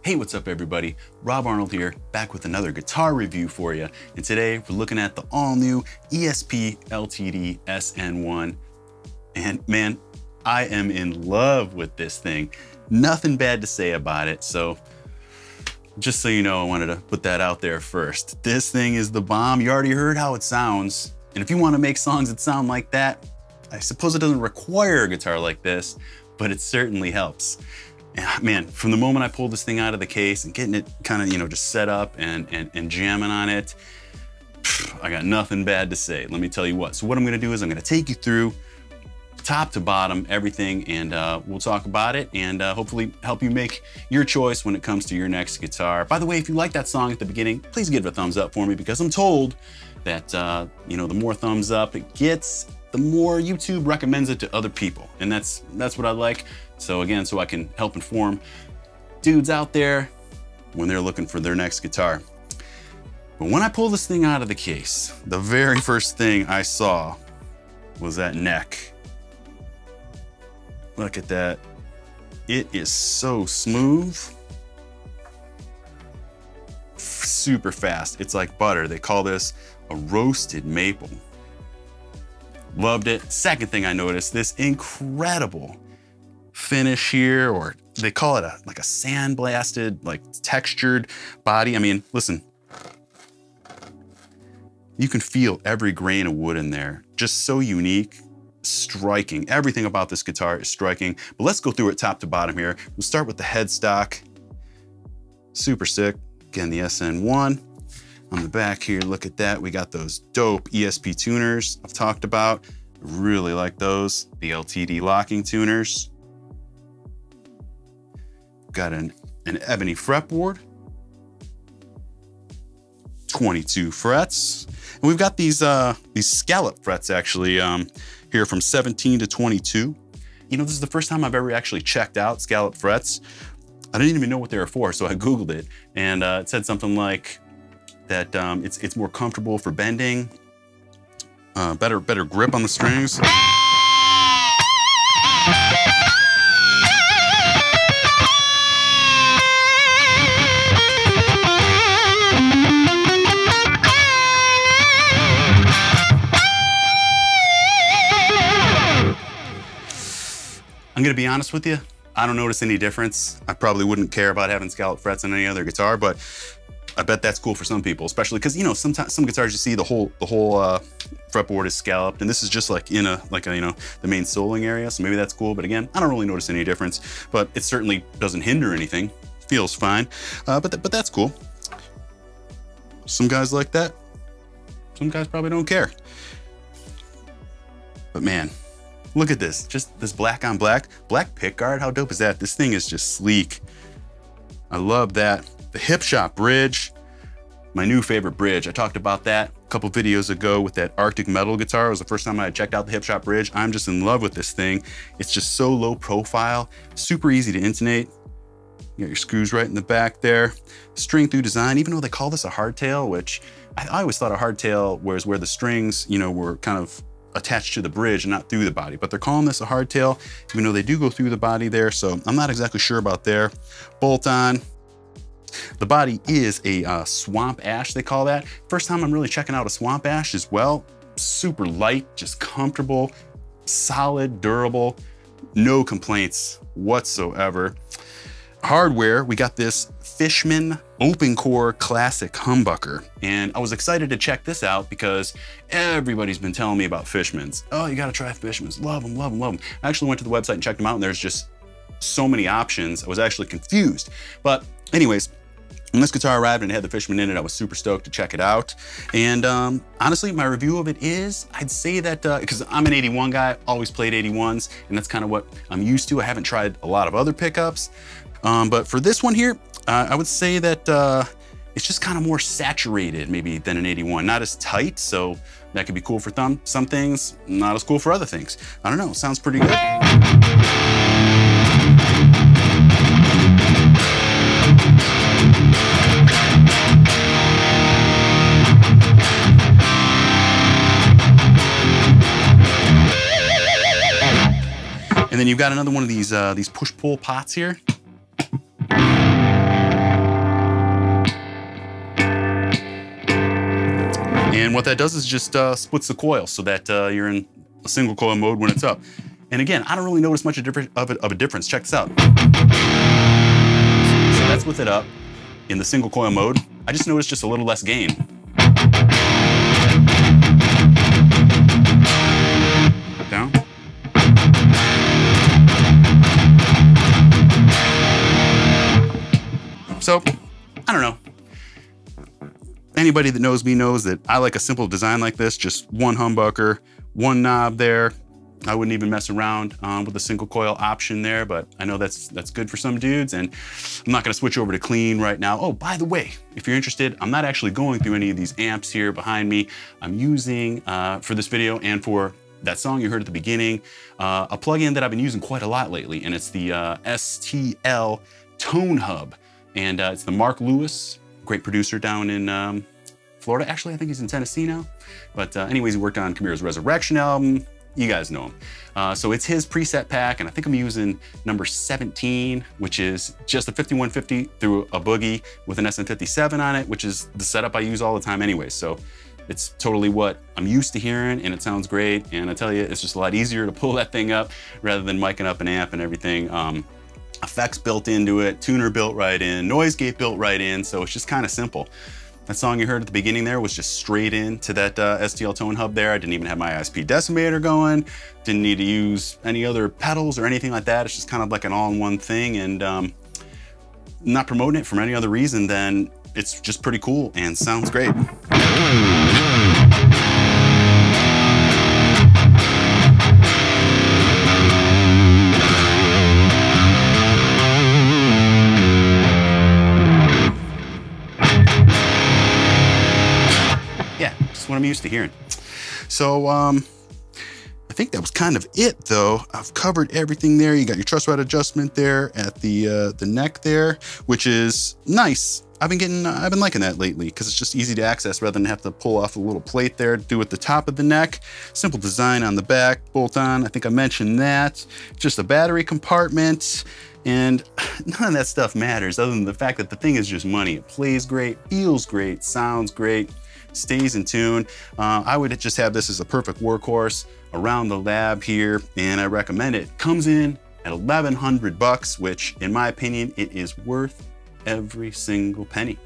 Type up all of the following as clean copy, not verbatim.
Hey, what's up everybody? Rob Arnold here, back with another guitar review for you. And today we're looking at the all new ESP LTD SN-1. And man, I am in love with this thing. Nothing bad to say about it. So just so you know, I wanted to put that out there first. This thing is the bomb. You already heard how it sounds. And if you want to make songs that sound like that, I suppose it doesn't require a guitar like this, but it certainly helps. And man, from the moment I pulled this thing out of the case and getting it kind of, just set up and jamming on it, I got nothing bad to say. Let me tell you what. So what I'm gonna do is I'm gonna take you through top to bottom, everything, and we'll talk about it and hopefully help you make your choice when it comes to your next guitar. By the way, if you like that song at the beginning, please give it a thumbs up for me, because I'm told that, the more thumbs up it gets, the more YouTube recommends it to other people. And that's what I like. So again, so I can help inform dudes out there when they're looking for their next guitar. But when I pulled this thing out of the case, the very first thing I saw was that neck. Look at that. It is so smooth. Super fast. It's like butter. They call this a roasted maple. Loved it. Second thing I noticed, this incredible finish here, or they call it like a sandblasted, like textured body. I mean, listen, you can feel every grain of wood in there. Just so unique, striking. Everything about this guitar is striking, but let's go through it top to bottom here. We'll start with the headstock. Super sick. Again, the SN-1. On the back here, look at that. We got those dope ESP tuners I've talked about. Really like those. The LTD locking tuners. Got an ebony fretboard. 22 frets. And we've got these scallop frets actually here from 17 to 22. This is the first time I've ever actually checked out scallop frets. I didn't even know what they were for, so I Googled it, and it said something like that it's more comfortable for bending, better grip on the strings. I'm gonna be honest with you, I don't notice any difference. I probably wouldn't care about having scallop frets on any other guitar, but I bet that's cool for some people, especially because sometimes some guitars you see the whole fretboard is scalloped, and this is just like in the main soling area, so maybe that's cool. But again, I don't really notice any difference, but it certainly doesn't hinder anything. Feels fine, but that's cool. Some guys like that. Some guys probably don't care. But man, look at this, just this black on black pickguard. How dope is that? This thing is just sleek. I love that. The hip shot bridge, my new favorite bridge. I talked about that a couple videos ago with that Arctic metal guitar. It was the first time I had checked out the hip shot bridge. I'm just in love with this thing. It's just so low profile, super easy to intonate. You got your screws right in the back there. String through design, even though they call this a hardtail, which I always thought a hardtail was where the strings, were kind of attached to the bridge and not through the body, but they're calling this a hardtail, even though they do go through the body there. So I'm not exactly sure about there. Bolt on. The body is a swamp ash, they call that. First time I'm really checking out a swamp ash as well. Super light, just comfortable, solid, durable, no complaints whatsoever. Hardware, we got this Fishman open core classic humbucker. And I was excited to check this out because everybody's been telling me about Fishmans. Oh, you gotta try Fishmans, love them, love them, love them. I actually went to the website and checked them out, and there's just so many options. I was actually confused. But anyways, when this guitar arrived and it had the Fishman in it, I was super stoked to check it out. And honestly, my review of it is, I'd say that, because I'm an 81 guy, always played 81s, and that's kind of what I'm used to. I haven't tried a lot of other pickups. But for this one here, I would say that it's just kind of more saturated maybe than an 81. Not as tight, so that could be cool for some things, not as cool for other things. I don't know, sounds pretty good. And then you've got another one of these push-pull pots here. And what that does is just splits the coil so that you're in a single coil mode when it's up. And again, I don't really notice much of a difference. Check this out. So that's with it up in the single coil mode. I just noticed just a little less gain. Down. So, I don't know. Anybody that knows me knows that I like a simple design like this, just one humbucker, one knob there. I wouldn't even mess around with a single coil option there, but I know that's good for some dudes, and I'm not gonna switch over to clean right now. Oh, by the way, if you're interested, I'm not actually going through any of these amps here behind me. I'm using, for this video and for that song you heard at the beginning, a plugin that I've been using quite a lot lately, and it's the STL Tone Hub. And it's the Mark Lewis, great producer down in Florida. Actually, I think he's in Tennessee now. But anyways, he worked on Kamira's Resurrection album. You guys know him. So it's his preset pack, and I think I'm using number 17, which is just a 5150 through a boogie with an SN-57 on it, which is the setup I use all the time anyway. So it's totally what I'm used to hearing, and it sounds great. And I tell you, it's just a lot easier to pull that thing up rather than miking up an amp and everything. Effects built into it, tuner built right in, noise gate built right in, so it's just kind of simple. That song you heard at the beginning there was just straight into that STL Tone Hub there. I didn't even have my ESP decimator going, didn't need to use any other pedals or anything like that. It's just kind of like an all-in-one thing, and not promoting it for any other reason than it's just pretty cool and sounds great. What I'm used to hearing. So I think that was kind of it though. I've covered everything there. You got your truss rod adjustment there at the neck there, which is nice. I've been liking that lately because it's just easy to access rather than have to pull off a little plate there to do at the top of the neck. Simple design on the back, bolt on. I think I mentioned that. Just a battery compartment. And none of that stuff matters other than the fact that the thing is just money. It plays great, feels great, sounds great, stays in tune. I would just have this as a perfect workhorse around the lab here, and I recommend it. Comes in at 1,100 bucks, which in my opinion, it is worth every single penny.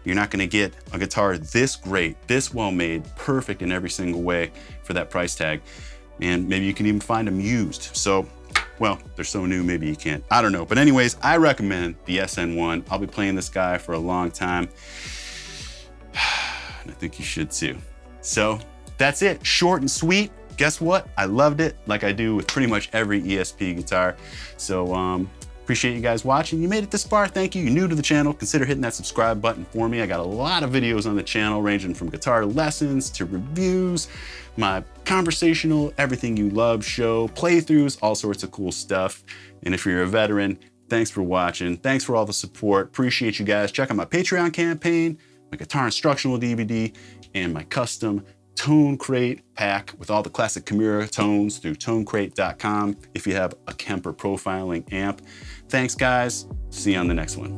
You're not gonna get a guitar this great, this well-made, perfect in every single way for that price tag. And maybe you can even find them used. So, well, they're so new, maybe you can't. I don't know. But anyways, I recommend the SN-1. I'll be playing this guy for a long time. And I think you should too. So that's it, short and sweet. Guess what? I loved it like I do with pretty much every ESP guitar. So appreciate you guys watching. You made it this far, thank you. You're new to the channel, consider hitting that subscribe button for me. I got a lot of videos on the channel ranging from guitar lessons to reviews, my conversational, everything you love show, playthroughs, all sorts of cool stuff. And if you're a veteran, thanks for watching. Thanks for all the support. Appreciate you guys. Check out my Patreon campaign, my guitar instructional DVD, and my custom Tone Crate pack with all the classic Kamira tones through tonecrate.com if you have a Kemper profiling amp. Thanks guys, see you on the next one.